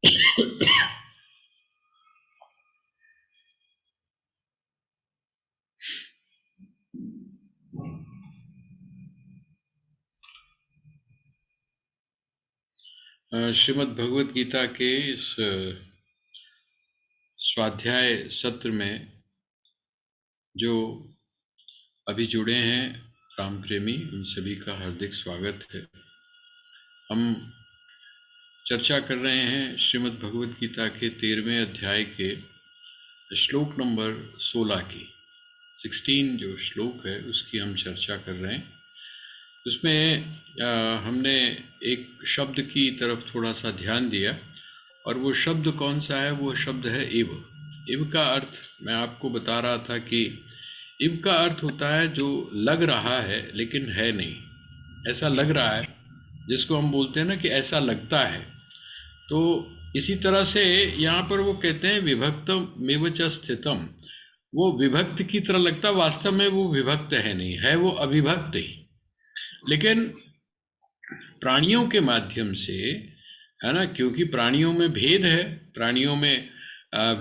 श्रीमद् भगवत गीता के इस स्वाध्याय सत्र में जो अभी जुड़े हैं राम प्रेमी, उन सभी का हार्दिक स्वागत है। हम चर्चा कर रहे हैं श्रीमद् भगवत गीता के 13वें अध्याय के श्लोक नंबर 16 की 16 जो श्लोक है उसकी हम चर्चा कर रहे हैं। उसमें हमने एक शब्द की तरफ थोड़ा सा ध्यान दिया, और वो शब्द कौन सा है? वो शब्द है इव। इव का अर्थ मैं आपको बता रहा था कि इव का अर्थ होता है जो लग रहा है लेकिन है नहीं, ऐसा लग रहा है, जिसको हम बोलते हैं ना कि ऐसा लगता है। तो इसी तरह से यहाँ पर वो कहते हैं विभक्तम मेवच स्थितम, वो विभक्त की तरह लगता, वास्तव में वो विभक्त है नहीं, है वो अविभक्त ही। लेकिन प्राणियों के माध्यम से, है ना, क्योंकि प्राणियों में भेद है, प्राणियों में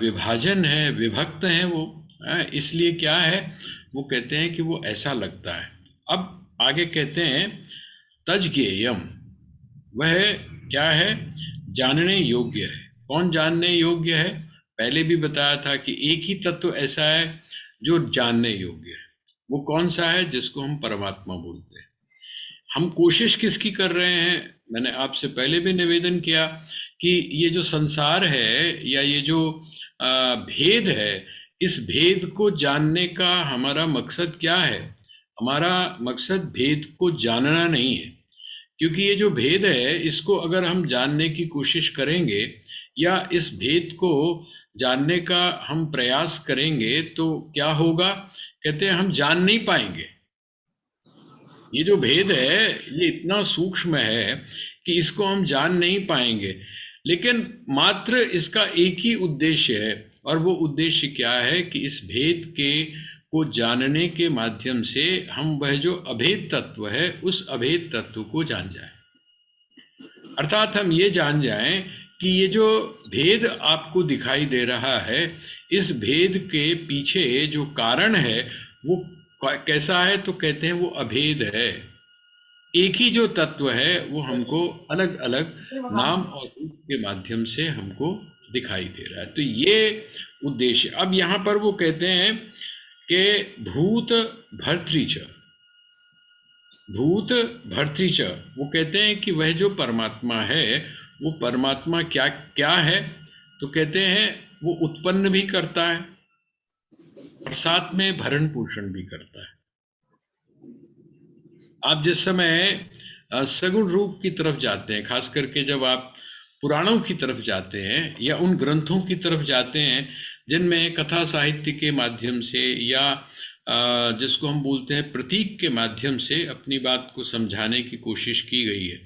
विभाजन है, विभक्त है वो, इसलिए क्या है, वो कहते हैं कि वो ऐसा लगता है। अब आगे कहते हैं तज्ज्ञेयम, वह क्या है? जानने योग्य है। कौन जानने योग्य है? पहले भी बताया था कि एक ही तत्व ऐसा है जो जानने योग्य है। वो कौन सा है? जिसको हम परमात्मा बोलते हैं। हम कोशिश किसकी कर रहे हैं? मैंने आपसे पहले भी निवेदन किया कि ये जो संसार है या ये जो भेद है, इस भेद को जानने का हमारा मकसद क्या है? हमारा मकसद भेद को जानना नहीं है, क्योंकि ये जो भेद है इसको अगर हम जानने की कोशिश करेंगे या इस भेद को जानने का हम प्रयास करेंगे तो क्या होगा? कहते हैं हम जान नहीं पाएंगे। ये जो भेद है ये इतना सूक्ष्म है कि इसको हम जान नहीं पाएंगे। लेकिन मात्र इसका एक ही उद्देश्य है, और वो उद्देश्य क्या है कि इस भेद के को जानने के माध्यम से हम वह जो अभेद तत्व है उस अभेद तत्व को जान जाएं। अर्थात हम ये जान जाएं कि ये जो भेद आपको दिखाई दे रहा है, इस भेद के पीछे जो कारण है वो कैसा है? तो कहते हैं वो अभेद है। एक ही जो तत्व है वो हमको अलग अलग नाम और रूप के माध्यम से हमको दिखाई दे रहा है। तो ये उद्देश्य। अब यहाँ पर वो कहते हैं कि भूत भर्तृच, भूत भर्तृच, वो कहते हैं कि वह जो परमात्मा है वो परमात्मा क्या क्या है? तो कहते हैं वो उत्पन्न भी करता है और साथ में भरण पोषण भी करता है। आप जिस समय सगुण रूप की तरफ जाते हैं, खास करके जब आप पुराणों की तरफ जाते हैं या उन ग्रंथों की तरफ जाते हैं जिनमें कथा साहित्य के माध्यम से या जिसको हम बोलते हैं प्रतीक के माध्यम से अपनी बात को समझाने की कोशिश की गई है।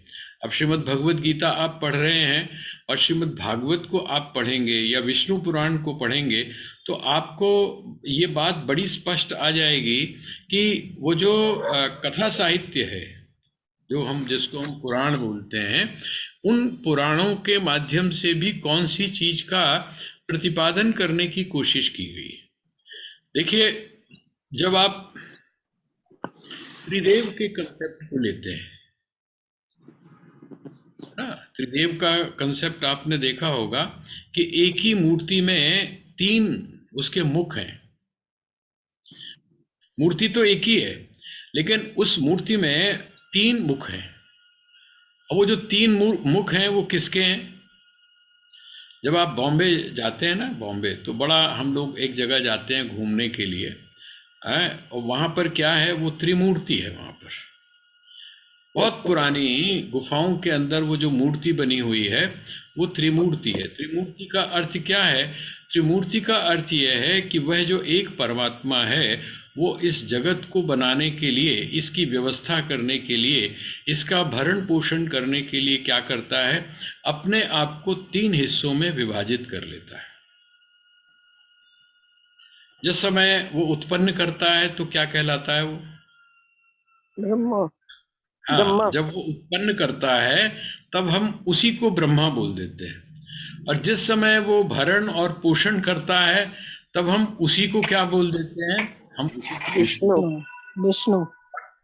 अब श्रीमद् भगवत गीता आप पढ़ रहे हैं और श्रीमद् भागवत को आप पढ़ेंगे या विष्णु पुराण को पढ़ेंगे तो आपको ये बात बड़ी स्पष्ट आ जाएगी कि वो जो कथा साहित्य है, जो हम जिसको हम पुराण बोलते हैं, उन पुराणों के माध्यम से भी कौन सी चीज का प्रतिपादन करने की कोशिश की गई है। देखिए, जब आप त्रिदेव के कंसेप्ट को लेते हैं, त्रिदेव का कंसेप्ट आपने देखा होगा कि एक ही मूर्ति में तीन उसके मुख हैं। मूर्ति तो एक ही है लेकिन उस मूर्ति में तीन मुख हैं। और वो जो तीन मुख हैं वो किसके हैं? जब आप बॉम्बे जाते हैं ना, बॉम्बे तो बड़ा, हम लोग एक जगह जाते हैं घूमने के लिए है, और वहां पर क्या है, वो त्रिमूर्ति है। वहां पर बहुत पुरानी गुफाओं के अंदर वो जो मूर्ति बनी हुई है वो त्रिमूर्ति है। त्रिमूर्ति का अर्थ क्या है? त्रिमूर्ति का अर्थ यह है कि वह जो एक परमात्मा है वो इस जगत को बनाने के लिए, इसकी व्यवस्था करने के लिए, इसका भरण पोषण करने के लिए क्या करता है, अपने आप को तीन हिस्सों में विभाजित कर लेता है। जिस समय वो उत्पन्न करता है तो क्या कहलाता है वो? ब्रह्मा। हाँ, जब वो उत्पन्न करता है तब हम उसी को ब्रह्मा बोल देते हैं। और जिस समय वो भरण और पोषण करता है तब हम उसी को क्या बोल देते हैं, हम उसी को विष्णु विष्णु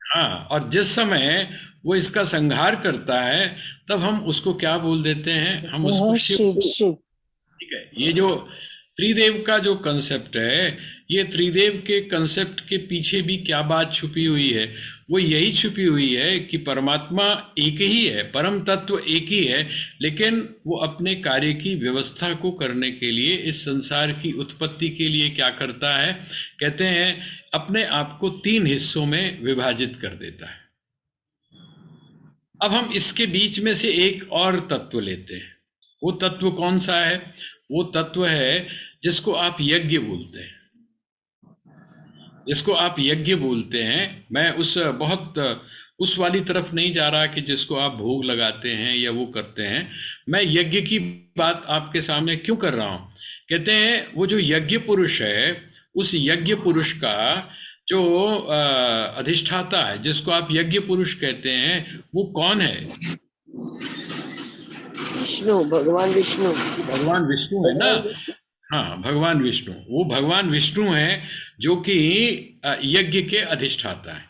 हाँ, और जिस समय वो इसका संहार करता है तब हम उसको क्या बोल देते हैं, हम उसको शिव। शिव शिव ठीक है, ये जो त्रिदेव का जो कंसेप्ट है, ये त्रिदेव के कंसेप्ट के पीछे भी क्या बात छुपी हुई है, वो यही छुपी हुई है कि परमात्मा एक ही है, परम तत्व एक ही है, लेकिन वो अपने कार्य की व्यवस्था को करने के लिए इस संसार की उत्पत्ति के लिए क्या करता है, कहते हैं अपने आप को 3 हिस्सों में विभाजित कर देता है। अब हम इसके बीच में से एक और तत्व लेते हैं। वो तत्व कौन सा है? वो तत्व है जिसको आप यज्ञ बोलते हैं, जिसको आप यज्ञ बोलते हैं। मैं उस वाली तरफ नहीं जा रहा कि जिसको आप भोग लगाते हैं या वो करते हैं। मैं यज्ञ की बात आपके सामने क्यों कर रहा हूं? कहते हैं वो जो यज्ञ पुरुष है, उस यज्ञ पुरुष का जो अधिष्ठाता है, जिसको आप यज्ञ पुरुष कहते हैं, वो कौन है? विष्णु, भगवान विष्णु। भगवान विष्णु है ना। हाँ, भगवान विष्णु, वो भगवान विष्णु है जो कि यज्ञ के अधिष्ठाता है।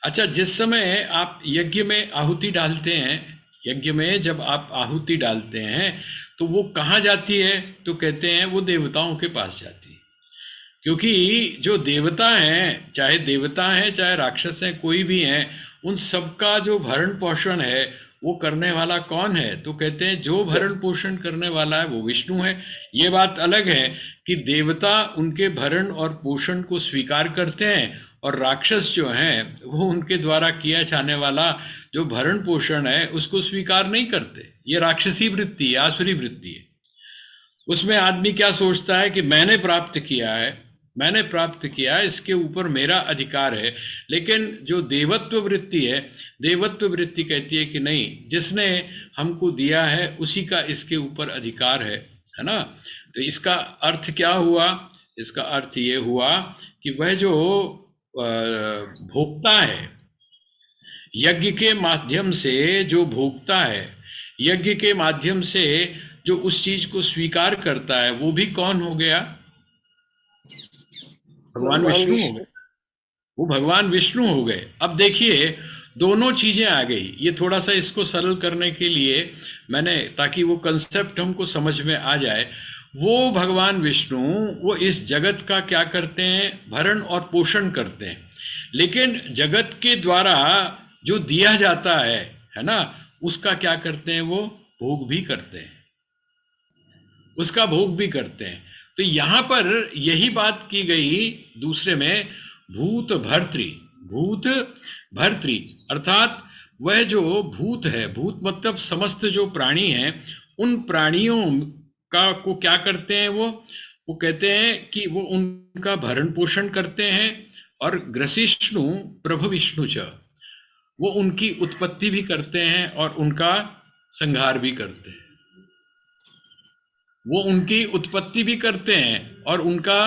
अच्छा, जिस समय आप यज्ञ में आहुति डालते हैं, यज्ञ में जब आप आहुति डालते हैं तो वो कहाँ जाती है? तो कहते हैं वो देवताओं के पास जाती है। क्योंकि जो देवता हैं, चाहे राक्षस हैं, कोई भी हैं, उन सबका जो भरण पोषण है वो करने वाला कौन है? तो कहते हैं जो भरण पोषण करने वाला है वो विष्णु है। ये बात अलग है कि देवता उनके भरण और पोषण को स्वीकार करते हैं और राक्षस जो हैं वो उनके द्वारा किया जाने वाला जो भरण पोषण है उसको स्वीकार नहीं करते। ये राक्षसी वृत्ति है, आसुरी वृत्ति है। उसमें आदमी क्या सोचता है कि मैंने प्राप्त किया है, इसके ऊपर मेरा अधिकार है। लेकिन जो देवत्व वृत्ति है, देवत्व वृत्ति कहती है कि नहीं, जिसने हमको दिया है उसी का इसके ऊपर अधिकार है ना। तो इसका अर्थ क्या हुआ? इसका अर्थ ये हुआ कि वह जो भोक्ता है, यज्ञ के माध्यम से जो भोक्ता है, यज्ञ के माध्यम से जो उस चीज को स्वीकार करता है, वो भी कौन हो गया? भगवान विष्णु हो गए। वो भगवान विष्णु हो गए। अब देखिए, दोनों चीजें आ गई। ये थोड़ा सा इसको सरल करने के लिए मैंने, ताकि वो कंसेप्ट हमको समझ में आ जाए, वो भगवान विष्णु वो इस जगत का क्या करते हैं? भरण और पोषण करते हैं। लेकिन जगत के द्वारा जो दिया जाता है ना, उसका क्या करते हैं? वो भोग भी करते हैं, उसका भोग भी करते हैं। तो यहां पर यही बात की गई दूसरे में, भूत भर्तृ अर्थात वह जो भूत है, भूत मतलब समस्त जो प्राणी हैं, उन प्राणियों का को क्या करते हैं? वो कहते हैं कि वो उनका भरण पोषण करते हैं। और ग्रसिष्णु प्रभु विष्णु च, वो उनकी उत्पत्ति भी करते हैं और उनका संहार भी करते हैं। वो उनकी उत्पत्ति भी करते हैं और उनका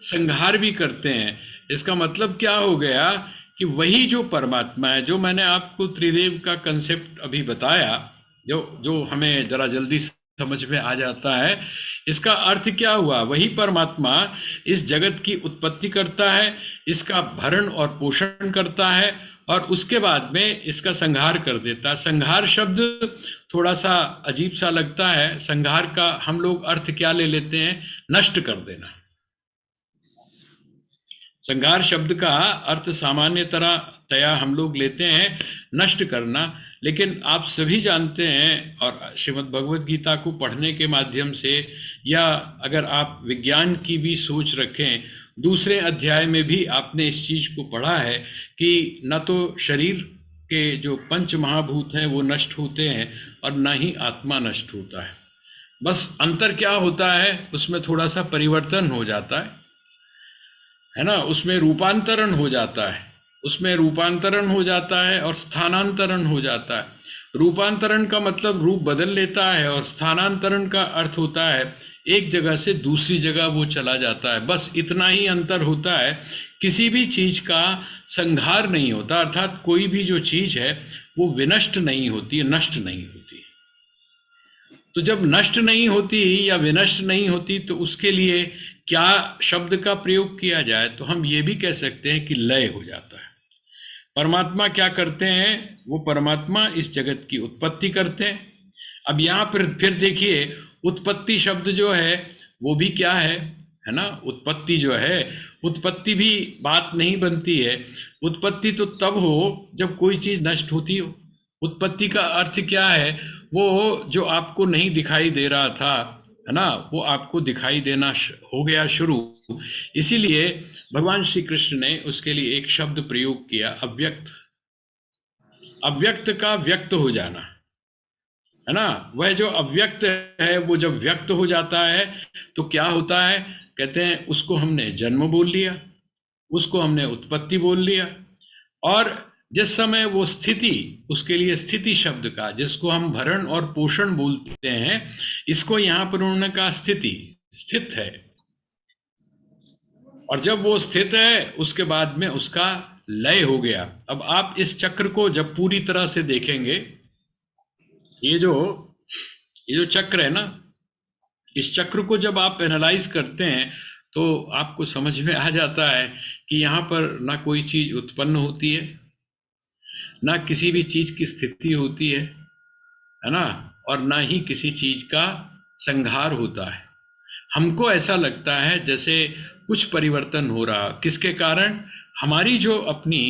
संहार भी करते हैं। इसका मतलब क्या हो गया कि वही जो परमात्मा है, जो मैंने आपको त्रिदेव का कंसेप्ट अभी बताया, जो हमें जरा जल्दी समझ में आ जाता है, इसका अर्थ क्या हुआ? वही परमात्मा इस जगत की उत्पत्ति करता है, इसका भरण और पोषण करता है और उसके बाद में इसका संहार कर देता है। संहार शब्द थोड़ा सा अजीब सा लगता है। संहार का हम लोग अर्थ क्या ले लेते हैं? नष्ट कर देना। संहार शब्द का अर्थ सामान्यतया हम लोग लेते हैं नष्ट करना। लेकिन आप सभी जानते हैं, और श्रीमद् भगवद गीता को पढ़ने के माध्यम से, या अगर आप विज्ञान की भी सोच रखें, दूसरे अध्याय में भी आपने इस चीज को पढ़ा है कि न तो शरीर के जो पंच महाभूत हैं वो नष्ट होते हैं और न ही आत्मा नष्ट होता है। बस अंतर क्या होता है? उसमें थोड़ा सा परिवर्तन हो जाता है ना, उसमें रूपांतरण हो जाता है, उसमें रूपांतरण हो जाता है और स्थानांतरण हो जाता है। रूपांतरण का मतलब रूप बदल लेता है और स्थानांतरण का अर्थ होता है एक जगह से दूसरी जगह वो चला जाता है। बस इतना ही अंतर होता है। किसी भी चीज का संहार नहीं होता, अर्थात कोई भी जो चीज है वो विनष्ट नहीं होती, नष्ट नहीं होती। तो जब नष्ट नहीं होती या विनष्ट नहीं होती तो उसके लिए क्या शब्द का प्रयोग किया जाए? तो हम ये भी कह सकते हैं कि लय हो जाता है। परमात्मा क्या करते हैं? वो परमात्मा इस जगत की उत्पत्ति करते हैं। अब यहाँ पर फिर देखिए, उत्पत्ति शब्द जो है वो भी क्या है ना? उत्पत्ति जो है, उत्पत्ति भी बात नहीं बनती है। उत्पत्ति तो तब हो जब कोई चीज नष्ट होती हो। उत्पत्ति का अर्थ क्या है? वो जो आपको नहीं दिखाई दे रहा था, है ना, वो आपको दिखाई देना हो गया शुरू। इसीलिए भगवान श्री कृष्ण ने उसके लिए एक शब्द प्रयोग किया, अव्यक्त। अव्यक्त का व्यक्त हो जाना, है ना? वह जो अव्यक्त है वो जब व्यक्त हो जाता है तो क्या होता है? कहते हैं उसको हमने जन्म बोल लिया, उसको हमने उत्पत्ति बोल लिया। और जिस समय वो स्थिति, उसके लिए स्थिति शब्द का, जिसको हम भरण और पोषण बोलते हैं, इसको यहां पर उन्होंने कहा स्थिति, स्थित है। और जब वो स्थित है उसके बाद में उसका लय हो गया। अब आप इस चक्र को जब पूरी तरह से देखेंगे, ये जो चक्र है ना, इस चक्र को जब आप एनालाइज करते हैं तो आपको समझ में आ जाता है कि यहाँ पर ना कोई चीज उत्पन्न होती है, ना किसी भी चीज की स्थिति होती है ना, और ना ही किसी चीज का संहार होता है। हमको ऐसा लगता है जैसे कुछ परिवर्तन हो रहा, किसके कारण? हमारी जो अपनी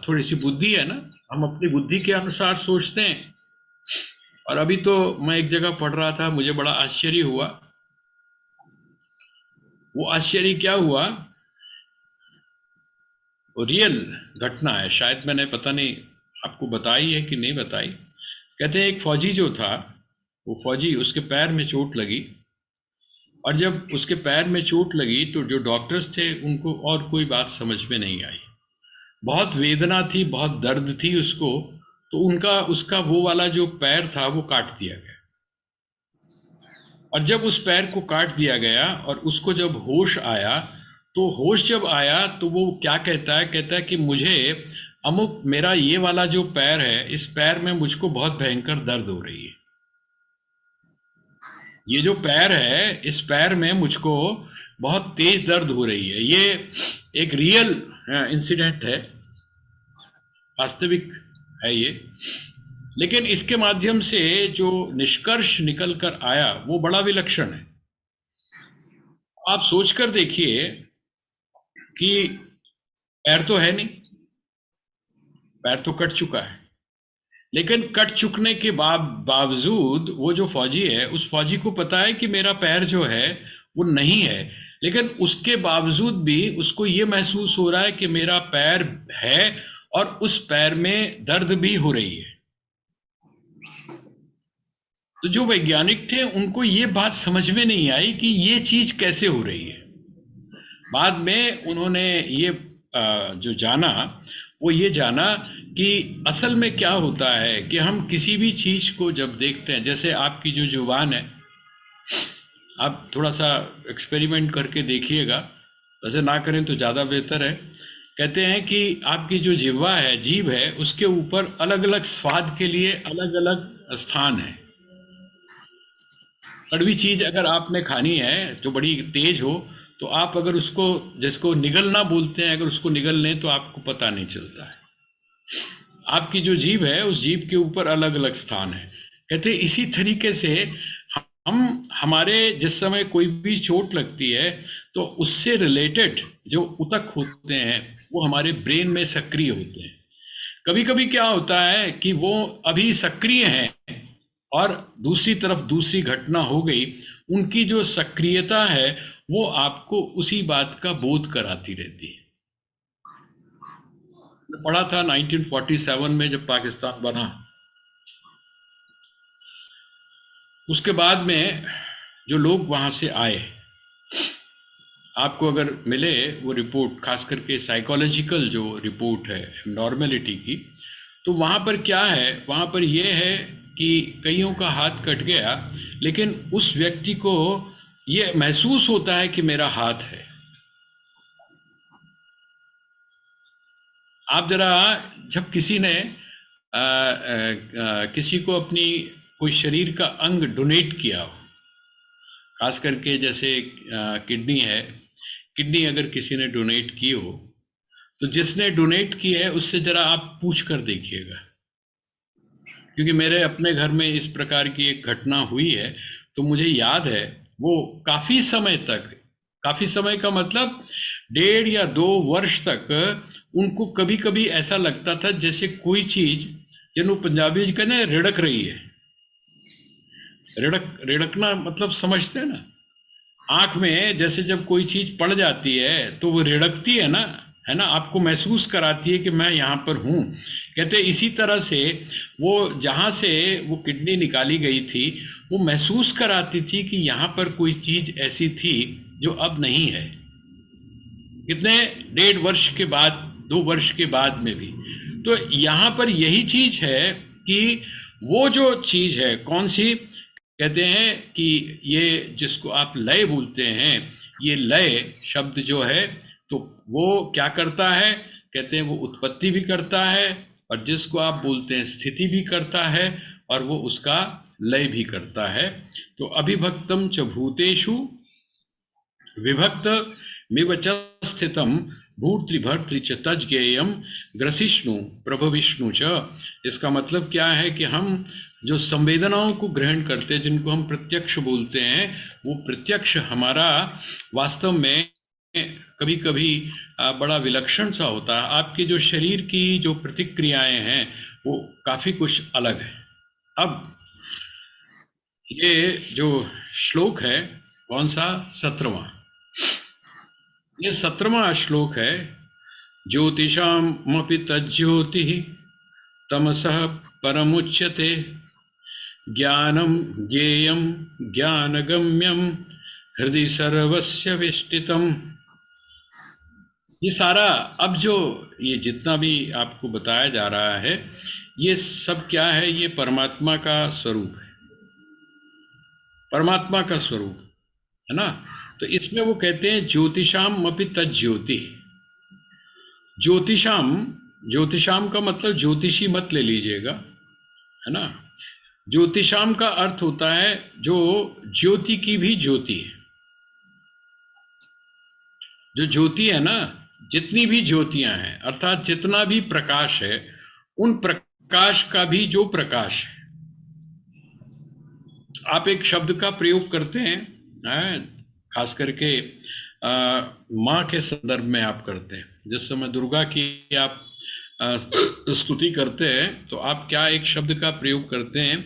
थोड़ी सी बुद्धि है ना, हम अपनी बुद्धि के अनुसार सोचते हैं। और अभी तो मैं एक जगह पढ़ रहा था, मुझे बड़ा आश्चर्य हुआ। वो आश्चर्य क्या हुआ, वो रियल घटना है, शायद मैंने पता नहीं आपको बताई है कि नहीं बताई। कहते हैं एक फौजी जो था, वो फौजी, उसके पैर में चोट लगी। और जब उसके पैर में चोट लगी तो जो डॉक्टर्स थे उनको और कोई बात समझ में नहीं आई। बहुत वेदना थी, बहुत दर्द थी उसको। तो उनका उसका वो वाला जो पैर था वो काट दिया गया। और जब उस पैर को काट दिया गया और उसको जब होश आया, तो होश जब आया तो वो क्या कहता है? कहता है कि मुझे अमुक, मेरा ये वाला जो पैर है, इस पैर में मुझको बहुत भयंकर दर्द हो रही है। ये जो पैर है, इस पैर में मुझको बहुत तेज दर्द हो रही है। ये एक रियल इंसिडेंट है, वास्तविक है ये। लेकिन इसके माध्यम से जो निष्कर्ष निकल कर आया वो बड़ा विलक्षण है। आप सोचकर देखिए कि पैर तो है नहीं, पैर तो कट चुका है, लेकिन कट चुकने के बावजूद वो जो फौजी है, उस फौजी को पता है कि मेरा पैर जो है वो नहीं है, लेकिन उसके बावजूद भी उसको ये महसूस हो रहा है कि मेरा पैर है और उस पैर में दर्द भी हो रही है। तो जो वैज्ञानिक थे उनको ये बात समझ में नहीं आई कि ये चीज कैसे हो रही है। बाद में उन्होंने ये जो जाना, वो ये जाना कि असल में क्या होता है कि हम किसी भी चीज को जब देखते हैं, जैसे आपकी जो जुबान है, आप थोड़ा सा एक्सपेरिमेंट करके देखिएगा, वैसे ना करें तो ज़्यादा बेहतर है। कहते हैं कि आपकी जो जिह्वा है, जीभ है, उसके ऊपर अलग अलग स्वाद के लिए अलग अलग स्थान है। कड़वी चीज अगर आपने खानी है जो बड़ी तेज हो, तो आप अगर उसको, जिसको निगलना बोलते हैं, अगर उसको निगल लें तो आपको पता नहीं चलता है। आपकी जो जीभ है, उस जीभ के ऊपर अलग अलग स्थान है। कहते इसी तरीके से हम, हमारे जिस समय कोई भी चोट लगती है तो उससे रिलेटेड जो उतक होते हैं वो हमारे ब्रेन में सक्रिय होते हैं। कभी कभी क्या होता है कि वो अभी सक्रिय हैं और दूसरी तरफ दूसरी घटना हो गई, उनकी जो सक्रियता है वो आपको उसी बात का बोध कराती रहती है। पढ़ा था 1947 में जब पाकिस्तान बना, उसके बाद में जो लोग वहां से आए, आपको अगर मिले वो रिपोर्ट, खास करके साइकोलॉजिकल जो रिपोर्ट है नॉर्मेलिटी की, तो वहां पर क्या है? वहां पर यह है कि कईयों का हाथ कट गया, लेकिन उस व्यक्ति को ये महसूस होता है कि मेरा हाथ है। आप जरा, जब किसी ने किसी को अपनी कोई शरीर का अंग डोनेट किया हो, खास करके जैसे किडनी है, किडनी अगर किसी ने डोनेट की हो तो जिसने डोनेट की है उससे जरा आप पूछ कर देखिएगा, क्योंकि मेरे अपने घर में इस प्रकार की एक घटना हुई है। तो मुझे याद है वो काफी समय तक, काफी समय का मतलब 1.5 या 2 वर्ष तक उनको कभी कभी ऐसा लगता था जैसे कोई चीज, जिन्हों पंजाबी जी कहने रिड़क रही है। रिड़कना मतलब समझते हैं ना, आंख में जैसे जब कोई चीज पड़ जाती है तो वो रिड़कती है ना, है ना, आपको महसूस कराती है कि मैं यहाँ पर हूँ। कहते इसी तरह से वो जहाँ से वो किडनी निकाली गई थी वो महसूस कराती थी कि यहाँ पर कोई चीज ऐसी थी जो अब नहीं है। कितने 1.5 वर्ष के बाद, 2 वर्ष के बाद में भी। तो यहाँ पर यही चीज है कि वो जो चीज है कौन सी, कहते हैं कि ये जिसको आप लय बोलते हैं, ये लय शब्द जो है तो वो क्या करता है, कहते हैं वो उत्पत्ति भी करता है, और जिसको आप बोलते हैं स्थिति भी करता है, और वो उसका लय भी करता है। तो अभिभक्तम च भूतेषु विभक्त मिवच स्थितम भूर्तृभर्तृ च तज्ज्ञेयम ग्रसिष्णु प्रभविष्णु च। इसका मतलब क्या है कि हम जो संवेदनाओं को ग्रहण करते हैं, जिनको हम प्रत्यक्ष बोलते हैं, वो प्रत्यक्ष हमारा वास्तव में कभी कभी बड़ा विलक्षण सा होता है। आपके जो शरीर की जो प्रतिक्रियाएं हैं वो काफी कुछ अलग है। अब ये जो श्लोक है कौन सा, 17वां, ये 17वां श्लोक है। ज्योतिषामपि तज्ज्योतिः तमसः परमुच्यते ज्ञानम ज्ञेयम ज्ञानगम्यम हृदय सर्वस्य विष्टितम। ये सारा अब जो ये जितना भी आपको बताया जा रहा है ये सब क्या है, ये परमात्मा का स्वरूप है, परमात्मा का स्वरूप है ना। तो इसमें वो कहते हैं ज्योतिषाम अपि तज्ज्योति। ज्योतिषाम, ज्योतिषाम का मतलब ज्योतिषी मत ले लीजिएगा, है ना। ज्योतिषाम का अर्थ होता है जो ज्योति की भी ज्योति है। जो ज्योति है ना, जितनी भी ज्योतियां हैं अर्थात जितना भी प्रकाश है, उन प्रकाश का भी जो प्रकाश है। आप एक शब्द का प्रयोग करते हैं, खास करके माँ के संदर्भ में आप करते हैं। जिस समय दुर्गा की आप स्तुति करते हैं तो आप क्या एक शब्द का प्रयोग करते हैं,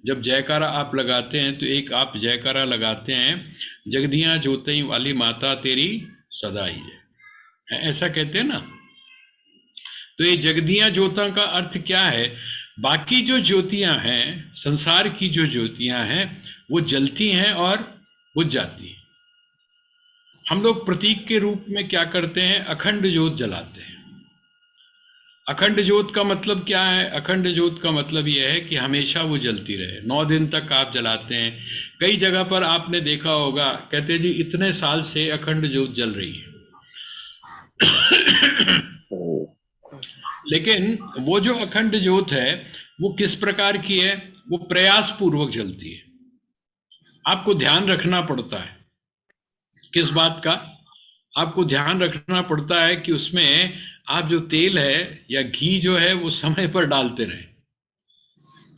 जब जयकारा आप लगाते हैं तो एक आप जयकारा लगाते हैं, जगदियां ज्योति वाली माता तेरी सदा ही है, ऐसा कहते हैं ना। तो ये जगदियां ज्योता का अर्थ क्या है, बाकी जो ज्योतियां हैं, संसार की जो ज्योतियां हैं वो जलती हैं और बुझ जाती हैं। हम लोग प्रतीक के रूप में क्या करते हैं, अखंड ज्योत जलाते हैं। अखंड ज्योत का मतलब क्या है, अखंड ज्योत का मतलब यह है कि हमेशा वो जलती रहे, 9 दिन तक आप जलाते हैं। कई जगह पर आपने देखा होगा, कहते हैं जी इतने साल से अखंड ज्योत जल रही है। लेकिन वो जो अखंड ज्योत है वो किस प्रकार की है, वो प्रयास पूर्वक जलती है। आपको ध्यान रखना पड़ता है, किस बात का, आपको ध्यान रखना पड़ता है कि उसमें आप जो तेल है या घी जो है वो समय पर डालते रहे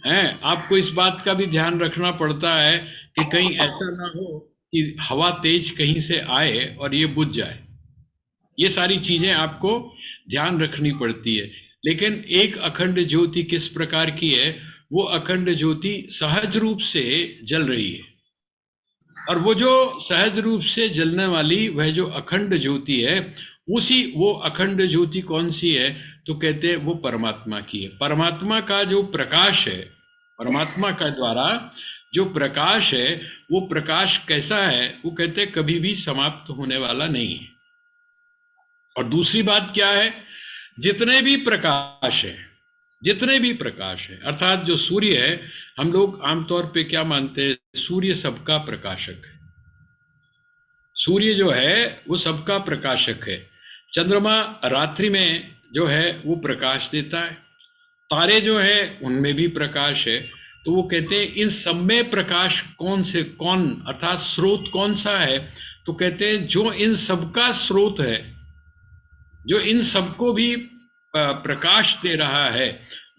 हैं। आपको इस बात का भी ध्यान रखना पड़ता है कि कहीं ऐसा ना हो कि हवा तेज कहीं से आए और ये बुझ जाए। ये सारी चीजें आपको ध्यान रखनी पड़ती है। लेकिन एक अखंड ज्योति किस प्रकार की है, वो अखंड ज्योति सहज रूप से जल रही है, और वो जो सहज रूप से जलने वाली वह जो अखंड ज्योति है, उसी वो अखंड ज्योति कौन सी है, तो कहते हैं वो परमात्मा की है। परमात्मा का जो प्रकाश है, परमात्मा का द्वारा जो प्रकाश है, वो प्रकाश कैसा है, वो कहते हैं कभी भी समाप्त होने वाला नहीं है। और दूसरी बात क्या है, जितने भी प्रकाश है, जितने भी प्रकाश है, अर्थात जो सूर्य है, हम लोग आमतौर पे क्या मानते हैं, सूर्य सबका प्रकाशक है। सूर्य जो है वो सबका प्रकाशक है। चंद्रमा रात्रि में जो है वो प्रकाश देता है, तारे जो है उनमें भी प्रकाश है। तो तो वो कहते हैं इन सब में प्रकाश कौन अर्थात स्रोत कौन सा है, तो कहते हैं जो इन सबका स्रोत है, जो इन सबको भी प्रकाश दे रहा है,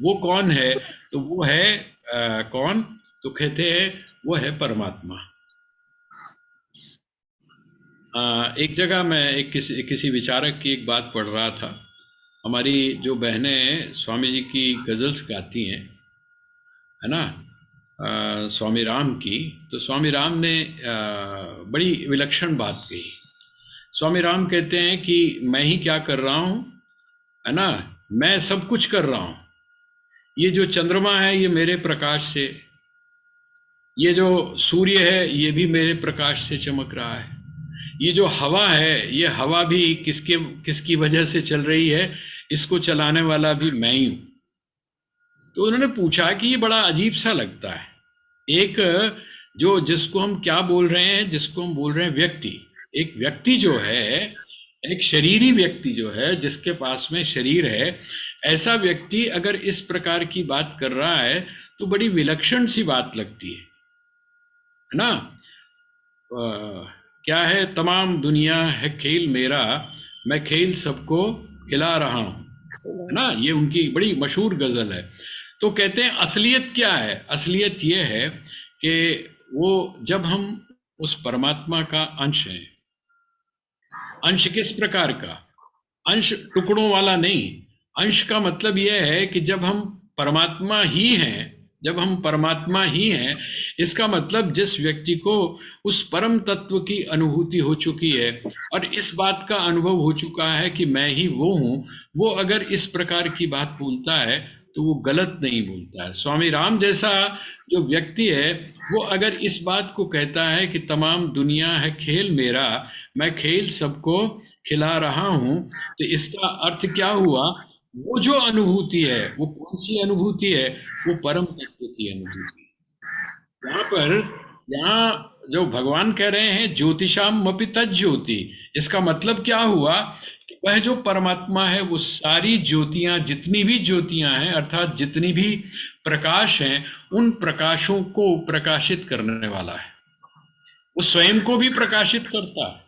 वो कौन है, तो वो है कौन, तो कहते हैं वो है परमात्मा। एक जगह मैं एक किसी विचारक की एक बात पढ़ रहा था। हमारी जो बहनें स्वामी जी की गजल्स गाती हैं, है ना, स्वामी राम की, तो स्वामी राम ने बड़ी विलक्षण बात कही। स्वामी राम कहते हैं कि मैं ही क्या कर रहा हूँ, है ना, मैं सब कुछ कर रहा हूँ। ये जो चंद्रमा है ये मेरे प्रकाश से, ये जो सूर्य है ये भी मेरे प्रकाश से चमक रहा है, ये जो हवा है ये हवा भी किसकी वजह से चल रही है, इसको चलाने वाला भी मैं ही हूं। तो उन्होंने पूछा कि ये बड़ा अजीब सा लगता है, एक जो जिसको हम क्या बोल रहे हैं, जिसको हम बोल रहे हैं व्यक्ति, एक व्यक्ति जो है, एक शरीरी व्यक्ति जो है, जिसके पास में शरीर है, ऐसा व्यक्ति अगर इस प्रकार की बात कर रहा है तो बड़ी विलक्षण सी बात लगती है ना। क्या है, तमाम दुनिया है खेल मेरा, मैं खेल सबको खिला रहा हूं, है ना, ये उनकी बड़ी मशहूर गजल है। तो कहते हैं असलियत क्या है, असलियत ये है कि वो जब हम उस परमात्मा का अंश हैं, अंश किस प्रकार का, अंश टुकड़ों वाला नहीं, अंश का मतलब यह है कि जब हम परमात्मा ही हैं, जब हम परमात्मा ही हैं, इसका मतलब जिस व्यक्ति को उस परम तत्व की अनुभूति हो चुकी है और इस बात का अनुभव हो चुका है कि मैं ही वो हूं, वो अगर इस प्रकार की बात बोलता है तो वो गलत नहीं बोलता है। स्वामी राम जैसा जो व्यक्ति है वो अगर इस बात को कहता है कि तमाम दुनिया है खेल मेरा, मैं खेल सबको खिला रहा हूं, तो इसका अर्थ क्या हुआ, वो जो अनुभूति है वो कौन सी अनुभूति है, वो परम तत्व की अनुभूति। यहाँ पर, यहाँ जो भगवान कह रहे हैं ज्योतिषाम मपि तज्ज्योति, इसका मतलब क्या हुआ कि वह जो परमात्मा है वो सारी ज्योतियां, जितनी भी ज्योतियां हैं अर्थात जितनी भी प्रकाश हैं, उन प्रकाशों को प्रकाशित करने वाला है, वो स्वयं को भी प्रकाशित करता है।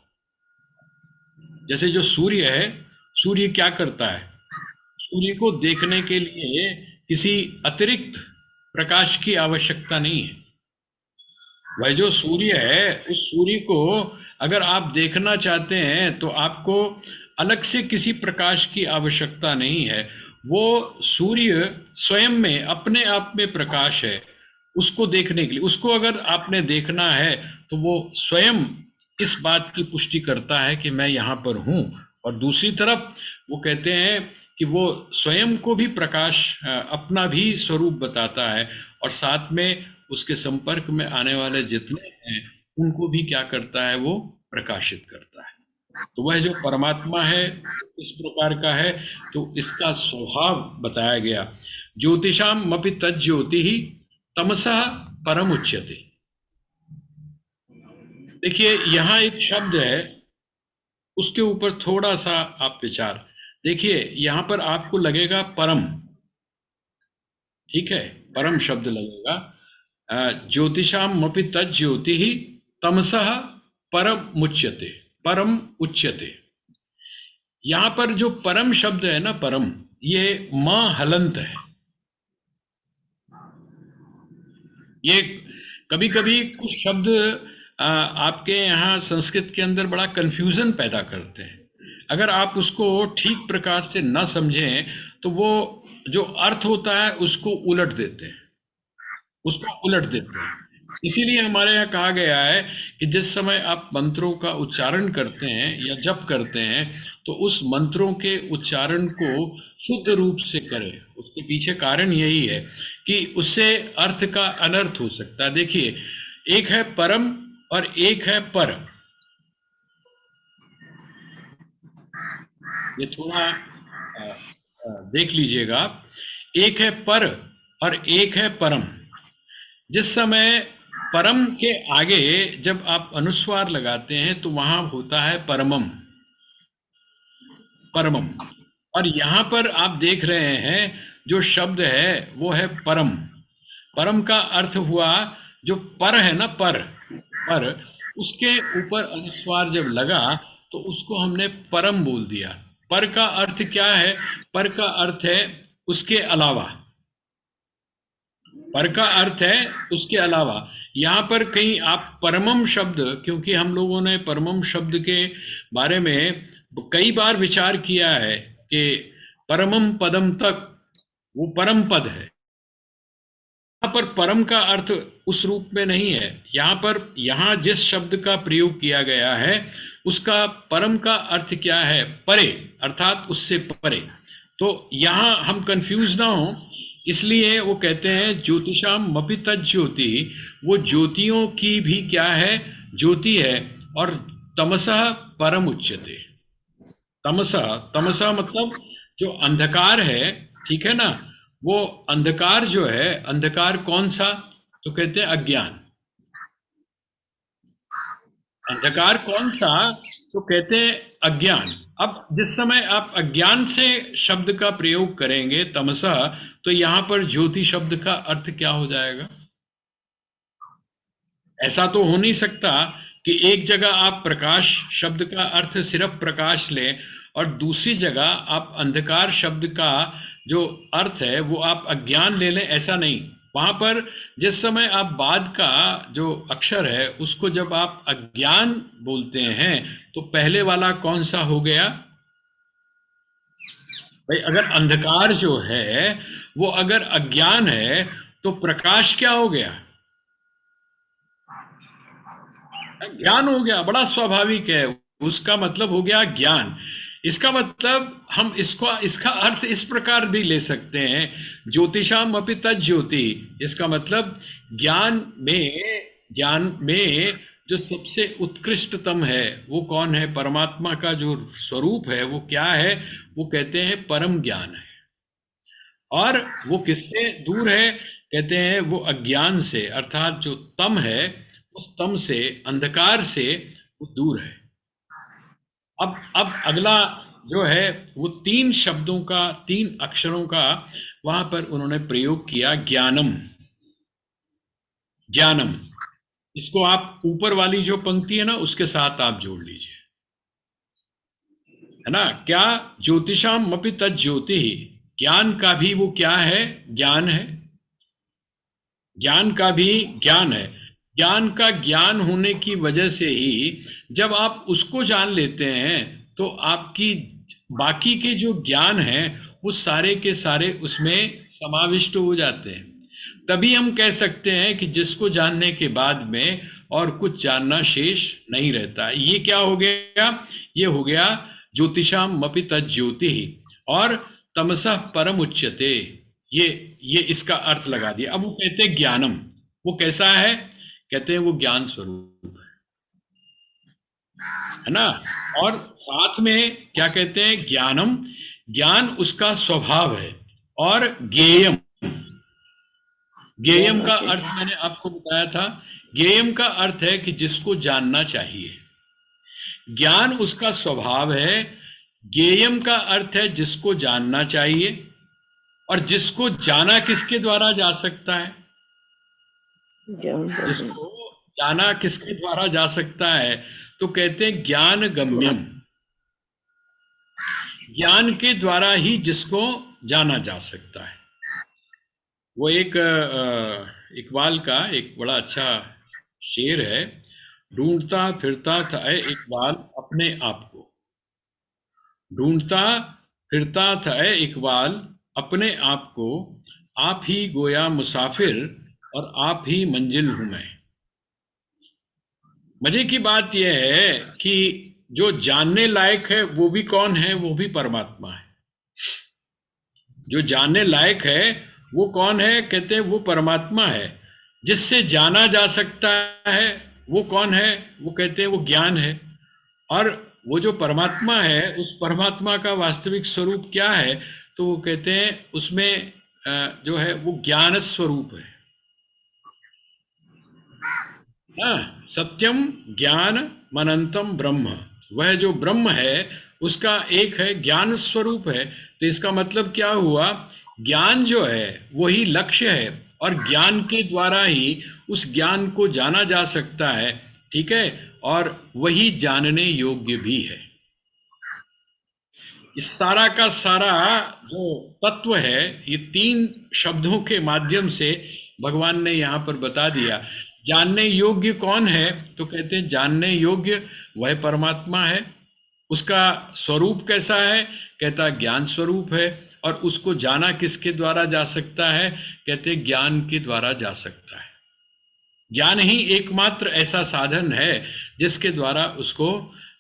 जैसे जो सूर्य है, सूर्य क्या करता है, सूर्य को देखने के लिए किसी अतिरिक्त प्रकाश की आवश्यकता नहीं है। वह जो सूर्य है, उस सूर्य को अगर आप देखना चाहते हैं तो आपको अलग से किसी प्रकाश की आवश्यकता नहीं है। वो सूर्य स्वयं में अपने आप में प्रकाश है। उसको देखने के लिए, उसको अगर आपने देखना है तो वो स्वयं इस बात की पुष्टि करता है कि मैं यहाँ पर हूँ। और दूसरी तरफ वो कहते हैं कि वो स्वयं को भी प्रकाश, अपना भी स्वरूप बताता है, और साथ में उसके संपर्क में आने वाले जितने हैं उनको भी क्या करता है, वो प्रकाशित करता है। तो वह जो परमात्मा है इस प्रकार का है, तो इसका स्वभाव बताया गया। ज्योतिषाम मपि तज्ज्योति ही तमसः परम उच्यते। देखिए यहाँ एक शब्द है, उसके ऊपर थोड़ा सा आप विचार देखिए। यहाँ पर आपको लगेगा परम, ठीक है, परम शब्द लगेगा। ज्योतिषाम मपि तज्ज्योति ही तमसः परम मुच्यते, परम उच्यते। यहाँ पर जो परम शब्द है ना, परम, ये म हलंत है। ये कभी कभी कुछ शब्द आपके यहाँ संस्कृत के अंदर बड़ा कंफ्यूजन पैदा करते हैं। अगर आप उसको ठीक प्रकार से न समझें तो वो जो अर्थ होता है उसको उलट देते हैं, उसको उलट देते हैं। इसीलिए हमारे यहाँ कहा गया है कि जिस समय आप मंत्रों का उच्चारण करते हैं या जप करते हैं तो उस मंत्रों के उच्चारण को शुद्ध रूप से करें। उसके पीछे कारण यही है कि उससे अर्थ का अनर्थ हो सकता है। देखिए, एक है परम और एक है पर। ये थोड़ा देख लीजिएगा, एक है पर और एक है परम। जिस समय परम के आगे जब आप अनुस्वार लगाते हैं तो वहां होता है परमम, परमम। और यहां पर आप देख रहे हैं जो शब्द है वो है परम। परम का अर्थ हुआ जो पर है ना, पर पर उसके ऊपर अनुस्वार जब लगा तो उसको हमने परम बोल दिया। पर का अर्थ क्या है? पर का अर्थ है उसके अलावा। पर का अर्थ है उसके अलावा। यहां पर कहीं आप परमम शब्द, क्योंकि हम लोगों ने परमम शब्द के बारे में कई बार विचार किया है कि परमम पदम तक वो परम पद है। यहां पर परम का अर्थ उस रूप में नहीं है। यहां पर, यहां जिस शब्द का प्रयोग किया गया है उसका परम का अर्थ क्या है? परे, अर्थात उससे परे। तो यहां हम कंफ्यूज ना हो, इसलिए वो कहते हैं ज्योतिषाम मपि तज्ज्योति, वो ज्योतियों की भी क्या है? ज्योति है। और तमसः परम उच्यते। तमसः, तमसः मतलब जो अंधकार है, ठीक है ना? वो अंधकार जो है, अंधकार कौन सा? तो कहते हैं अज्ञान। अंधकार कौन सा? तो कहते हैं अज्ञान। अब जिस समय आप अज्ञान से शब्द का प्रयोग करेंगे तमसः, तो यहां पर ज्योति शब्द का अर्थ क्या हो जाएगा? ऐसा तो हो नहीं सकता कि एक जगह आप प्रकाश शब्द का अर्थ सिर्फ प्रकाश लें और दूसरी जगह आप अंधकार शब्द का जो अर्थ है वो आप अज्ञान ले लें। ऐसा नहीं। वहां पर जिस समय आप बाद का जो अक्षर है उसको जब आप अज्ञान बोलते हैं तो पहले वाला कौन सा हो गया भाई? अगर अंधकार जो है वो अगर अज्ञान है तो प्रकाश क्या हो गया? ज्ञान हो गया। बड़ा स्वाभाविक है। उसका मतलब हो गया ज्ञान। इसका मतलब हम इसको, इसका अर्थ इस प्रकार भी ले सकते हैं, ज्योतिषाम अपि तज्ज्योति। इसका मतलब ज्ञान में जो सबसे उत्कृष्टतम है वो कौन है? परमात्मा का जो स्वरूप है वो क्या है? वो कहते हैं परम ज्ञान है। और वो किससे दूर है? कहते हैं वो अज्ञान से, अर्थात जो तम है उस तम से, अंधकार से वो दूर है। अब अगला जो है वो तीन शब्दों का, तीन अक्षरों का वहां पर उन्होंने प्रयोग किया, ज्ञानम। ज्ञानम, इसको आप ऊपर वाली जो पंक्ति है ना उसके साथ आप जोड़ लीजिए, है ना? क्या? ज्योतिषाम मपि तज्ज्योति, ज्ञान का भी वो क्या है? ज्ञान है। ज्ञान का भी ज्ञान है। ज्ञान का ज्ञान होने की वजह से ही जब आप उसको जान लेते हैं तो आपकी बाकी के जो ज्ञान है वो सारे के सारे उसमें समाविष्ट हो जाते हैं। तभी हम कह सकते हैं कि जिसको जानने के बाद में और कुछ जानना शेष नहीं रहता। ये क्या हो गया? ये हो गया ज्योतिषाम मपि तज्ज्योति और तमसः परम उच्यते। ये इसका अर्थ लगा दिया। अब वो कहते हैं ज्ञानम, वो कैसा है? कहते हैं वो ज्ञान स्वरूप है ना? और साथ में क्या कहते हैं? ज्ञानम, ज्ञान उसका स्वभाव है। और ज्ञेयम, ज्ञेयम का अर्थ मैंने आपको बताया था। ज्ञेयम का अर्थ है कि जिसको जानना चाहिए। ज्ञान उसका स्वभाव है, ज्ञेयम का अर्थ है जिसको जानना चाहिए। और जिसको जाना किसके द्वारा जा सकता है? जिसको जाना किसके द्वारा जा सकता है? तो कहते हैं ज्ञान गम्यम, ज्ञान के द्वारा ही जिसको जाना जा सकता है। वो एक इकबाल का एक बड़ा अच्छा शेर है, ढूंढता फिरता था इकबाल अपने आप को। ढूंढता फिरता था इकबाल अपने आप को, आप ही गोया मुसाफिर और आप ही मंजिल हूं मैं। मजे की बात यह है कि जो जानने लायक है वो भी कौन है? वो भी परमात्मा है। जो जानने लायक है वो कौन है? कहते हैं वो परमात्मा है। जिससे जाना जा सकता है वो कौन है? वो कहते हैं वो ज्ञान है। और वो जो परमात्मा है उस परमात्मा का वास्तविक स्वरूप क्या है? तो वो कहते हैं उसमें जो है वो ज्ञान स्वरूप है। सत्यम ज्ञान मनंतम ब्रह्म, वह जो ब्रह्म है उसका एक है ज्ञान स्वरूप है। तो इसका मतलब क्या हुआ? ज्ञान जो है वही लक्ष्य है और ज्ञान के द्वारा ही उस ज्ञान को जाना जा सकता है, ठीक है, और वही जानने योग्य भी है। इस सारा का सारा जो तत्व है, ये 3 शब्दों के माध्यम से भगवान ने यहाँ पर बता दिया। जानने योग्य कौन है? तो कहते हैं जानने योग्य वह परमात्मा है। उसका स्वरूप कैसा है? कहता ज्ञान स्वरूप है। और उसको जाना किसके द्वारा जा सकता है? कहते ज्ञान के द्वारा जा सकता है। ज्ञान ही एकमात्र ऐसा साधन है जिसके द्वारा उसको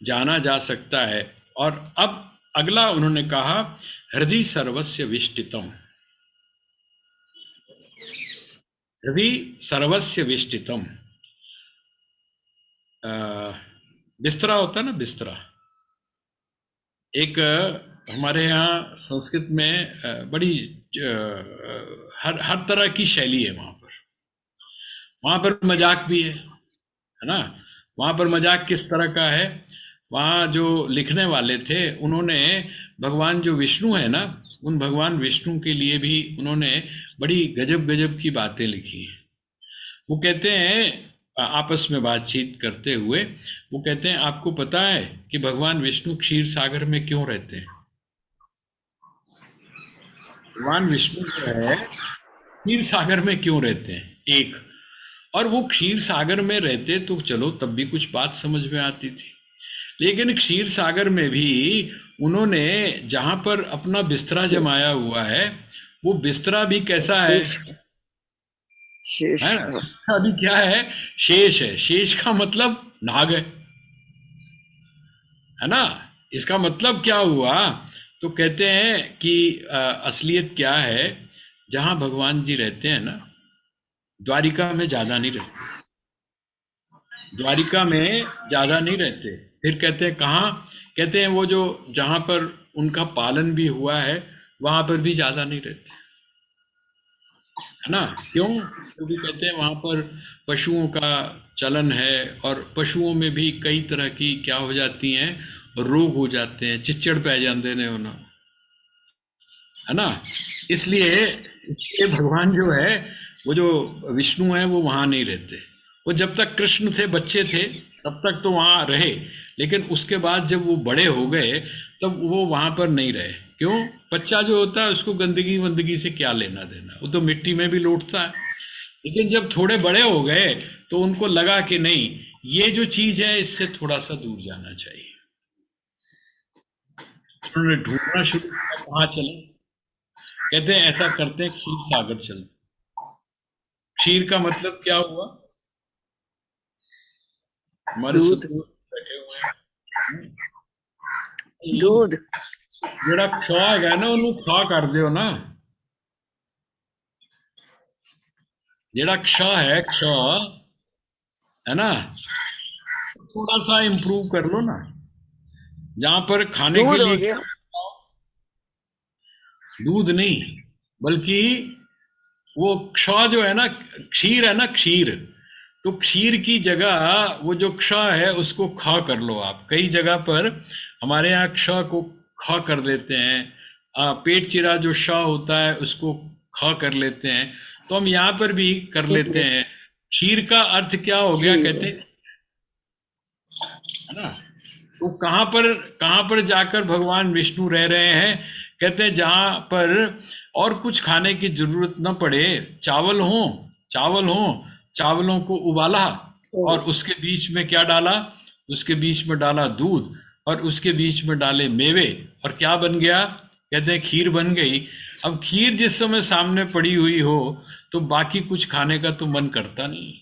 जाना जा सकता है। और अब अगला उन्होंने कहा, हृदय सर्वस्य विष्टितम। हृदय सर्वस्य विष्टितम। बिस्तरा होता है ना, बिस्तरा। एक हमारे यहाँ संस्कृत में बड़ी हर तरह की शैली है वहां पर मजाक भी है ना। वहां पर मजाक किस तरह का है? वहां जो लिखने वाले थे उन्होंने भगवान जो विष्णु है ना, उन भगवान विष्णु के लिए भी उन्होंने बड़ी गजब गजब की बातें लिखी हैं। वो कहते हैं आपस में बातचीत करते हुए, वो कहते हैं आपको पता है कि भगवान विष्णु क्षीर सागर में क्यों रहते हैं? भगवान विष्णु जो है क्षीर सागर में क्यों रहते हैं? एक, और वो क्षीर सागर में रहते तो चलो तब भी कुछ बात समझ में आती थी, लेकिन क्षीर सागर में भी उन्होंने जहां पर अपना बिस्तरा जमाया हुआ है, वो बिस्तरा भी कैसा है? शेष है ना? अभी क्या है? शेष है। शेष का मतलब नाग है ना। इसका मतलब क्या हुआ? तो कहते हैं कि असलियत क्या है, जहां भगवान जी रहते हैं ना, द्वारिका में ज्यादा नहीं रहते। द्वारिका में ज्यादा नहीं रहते। फिर कहते हैं कहाँ? कहते हैं वो जो जहां पर उनका पालन भी हुआ है वहां पर भी ज्यादा नहीं रहते, है ना। क्यों? क्योंकि कहते हैं वहां पर पशुओं का चलन है, और पशुओं में भी कई तरह की क्या हो जाती हैं, रोग हो जाते हैं, चिच्चड़ पै जाते ने होना, है ना। इसलिए भगवान जो है, वो जो विष्णु है, वो वहां नहीं रहते। वो जब तक कृष्ण थे, बच्चे थे, तब तक तो वहां रहे, लेकिन उसके बाद जब वो बड़े हो गए तब वो वहां पर नहीं रहे। क्यों? बच्चा जो होता है उसको गंदगी वंदगी से क्या लेना देना, वो तो मिट्टी में भी लौटता है। लेकिन जब थोड़े बड़े हो गए तो उनको लगा कि नहीं, ये जो चीज है इससे थोड़ा सा दूर जाना चाहिए। उन्होंने ढूंढना शुरू किया कहाँ चले। कहते हैं ऐसा करते हैं, क्षीर सागर चलते। क्षीर का मतलब क्या हुआ? हमारे दूध सतगुरु बैठे हुए हैं। दूध ਜਿਹੜਾ क्षा है ना ਉਹਨੂੰ खा कर दियो ना। ਜਿਹੜਾ क्षा है, क्षा है ना, थोड़ा सा इंप्रूव कर लो ना। जहां पर खाने के दूध हो लिए गया। दूध नहीं, बल्कि वो क्षा जो है ना, क्षीर है ना, क्षीर। तो क्षीर की जगह वो जो क्षा है उसको खा कर लो आप। कई जगह पर हमारे यहाँ क्षा को खा कर देते हैं। पेट चिरा जो शा होता है उसको खा कर लेते हैं, तो हम यहाँ पर भी कर लेते हैं। क्षीर का अर्थ क्या हो गया? कहते हैं, है ना। तो कहां पर जाकर भगवान विष्णु रह रहे हैं? कहते हैं जहां पर और कुछ खाने की जरूरत न पड़े, चावल हो, चावलों को उबाला, और उसके बीच में क्या डाला? उसके बीच में डाला दूध, और उसके बीच में डाले मेवे, और क्या बन गया? कहते हैं खीर बन गई। अब खीर जिस समय सामने पड़ी हुई हो तो बाकी कुछ खाने का तो मन करता नहीं।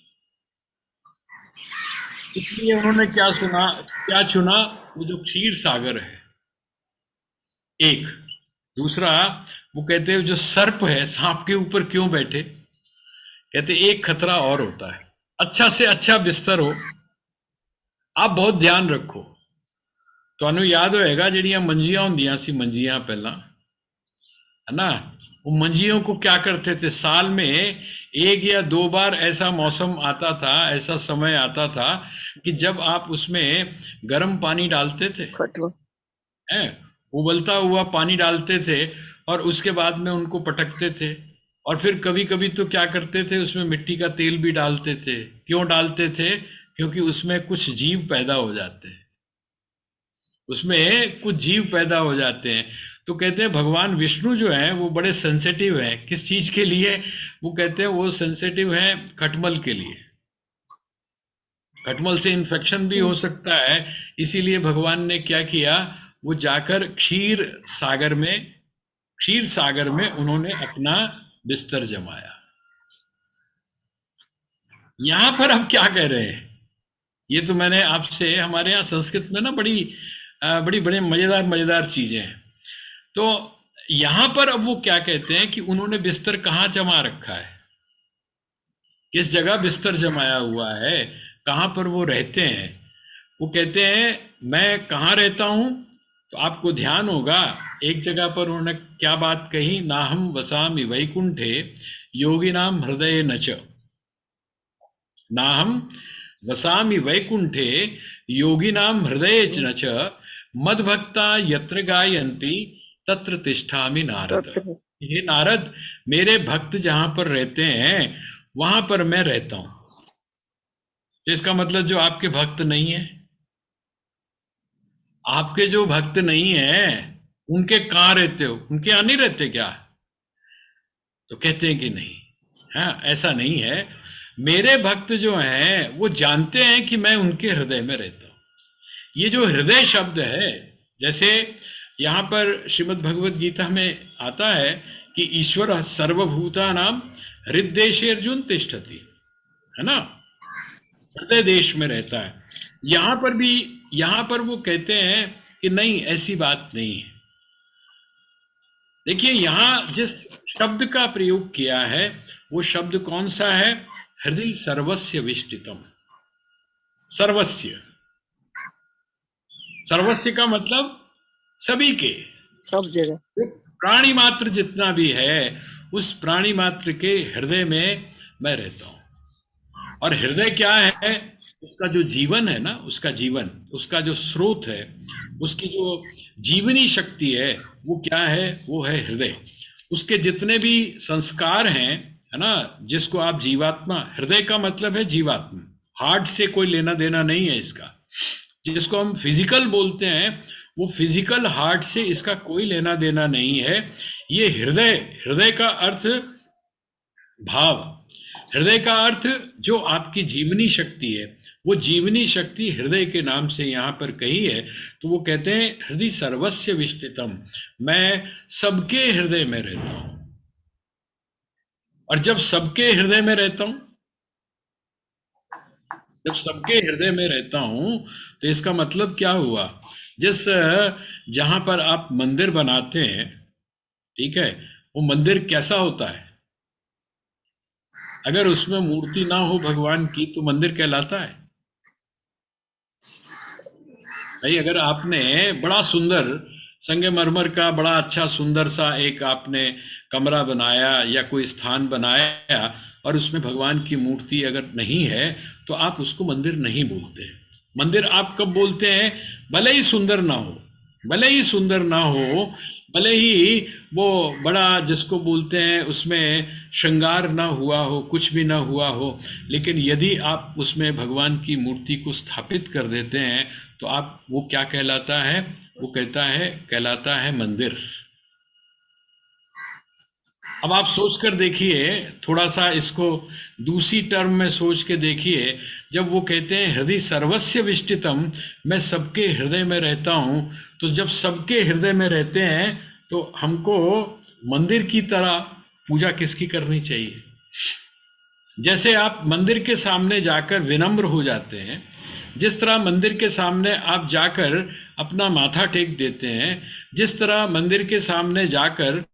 इसलिए उन्होंने क्या चुना? वो जो क्षीर सागर है। एक, दूसरा, वो कहते हैं जो सर्प है, सांप के ऊपर क्यों बैठे? कहते एक खतरा और होता है, अच्छा से अच्छा बिस्तर हो, आप बहुत ध्यान रखो। ਤੁਹਾਨੂੰ याद होएगा ਜਿਹੜੀਆਂ ਮੰਜੀਆਂ ਹੁੰਦੀਆਂ ਸੀ, ਮੰਜੀਆਂ ਪਹਿਲਾਂ, है ना, वो मंजियों को क्या करते थे, साल में 1 या 2 बार ऐसा मौसम आता था, ऐसा समय आता था कि जब आप उसमें गर्म पानी डालते थे, हैं, उबलता हुआ पानी डालते थे, और उसके बाद में उनको पटकते थे, और फिर कभी कभी तो क्या करते थे, उसमें मिट्टी का तेल भी डालते थे। क्यों डालते थे? क्योंकि उसमें कुछ जीव पैदा हो जाते हैं, उसमें कुछ जीव पैदा हो जाते हैं। तो कहते हैं भगवान विष्णु जो है वो बड़े सेंसिटिव हैं। किस चीज के लिए? वो कहते हैं वो सेंसिटिव है खटमल के लिए। खटमल से इन्फेक्शन भी हो सकता है, इसीलिए भगवान ने क्या किया, वो जाकर क्षीर सागर में उन्होंने अपना बिस्तर जमाया। यहां पर अब क्या कह रहे हैं, ये तो मैंने आपसे, हमारे यहाँ संस्कृत में ना बड़ी बड़ी मजेदार मजेदार चीजें हैं। तो यहां पर अब वो क्या कहते हैं कि उन्होंने बिस्तर कहाँ जमा रखा है, किस जगह बिस्तर जमाया हुआ है, कहां पर वो रहते हैं। वो कहते हैं मैं कहाँ रहता हूं, तो आपको ध्यान होगा एक जगह पर उन्होंने क्या बात कही, नाहम वसामि वैकुंठे योगिनाम हृदय नच। नाहम वसामि वैकुंठे योगिनाम हृदय नच, मद्भक्ता यत्र गायन्ति तत्र तिष्ठामि नारद। हे नारद, मेरे भक्त जहां पर रहते हैं वहां पर मैं रहता हूं। इसका मतलब जो आपके भक्त नहीं है, आपके जो भक्त नहीं है उनके कहां रहते हो, उनके यहां नहीं रहते क्या? तो कहते हैं कि नहीं, हाँ ऐसा नहीं है। मेरे भक्त जो हैं वो जानते हैं कि मैं उनके हृदय में रहता हूं। ये जो हृदय शब्द है, जैसे यहां पर श्रीमद् भगवद गीता में आता है कि ईश्वर सर्वभूता नाम हृदय अर्जुन तिष्ठति, है ना, हृदय देश में रहता है। यहां पर भी, यहां पर वो कहते हैं कि नहीं, ऐसी बात नहीं है। देखिए यहां जिस शब्द का प्रयोग किया है वो शब्द कौन सा है? हृदय सर्वस्य विष्टितम। सर्वस्य, सर्वस्य का मतलब सभी के, सब जगह, प्राणी मात्र जितना भी है उस प्राणी मात्र के हृदय में मैं रहता हूं। और हृदय क्या है? उसका जो जीवन है ना, उसका जीवन, उसका जो स्रोत है, उसकी जो जीवनी शक्ति है वो क्या है? वो है हृदय। उसके जितने भी संस्कार हैं, है ना, जिसको आप जीवात्मा, हृदय का मतलब है जीवात्मा, हार्ट से कोई लेना देना नहीं है इसका। जिसको हम फिजिकल बोलते हैं वो फिजिकल हार्ट से इसका कोई लेना देना नहीं है। ये हृदय, हृदय का अर्थ भाव, हृदय का अर्थ जो आपकी जीवनी शक्ति है, वो जीवनी शक्ति हृदय के नाम से यहाँ पर कही है। तो वो कहते हैं हृदय सर्वस्य विष्टितम, मैं सबके हृदय में रहता हूं। और जब सबके हृदय में रहता हूं, जब सबके हृदय में रहता हूं तो इसका मतलब क्या हुआ? जिस जहां पर आप मंदिर बनाते हैं, ठीक है, वो मंदिर कैसा होता है? अगर उसमें मूर्ति ना हो भगवान की तो मंदिर कहलाता है? भाई अगर आपने बड़ा सुंदर संगमरमर का बड़ा अच्छा सुंदर सा एक आपने कमरा बनाया या कोई स्थान बनाया और उसमें भगवान की मूर्ति अगर नहीं है तो आप उसको मंदिर नहीं बोलते। मंदिर आप कब बोलते हैं? भले ही सुंदर ना हो, भले ही सुंदर ना हो, भले ही वो बड़ा जिसको बोलते हैं उसमें श्रृंगार ना हुआ हो, कुछ भी ना हुआ हो, लेकिन यदि आप उसमें भगवान की मूर्ति को स्थापित कर देते हैं तो आप, वो क्या कहलाता है? वो कहलाता है मंदिर। अब आप सोच कर देखिए, थोड़ा सा इसको दूसरी टर्म में सोच के देखिए। जब वो कहते हैं हृदय सर्वस्य विष्टितम, मैं सबके हृदय में रहता हूं, तो जब सबके हृदय में रहते हैं तो हमको मंदिर की तरह पूजा किसकी करनी चाहिए? जैसे आप मंदिर के सामने जाकर विनम्र हो जाते हैं, जिस तरह मंदिर के सामने आप जाकर अपना माथा टेक देते हैं, जिस तरह मंदिर के सामने जाकर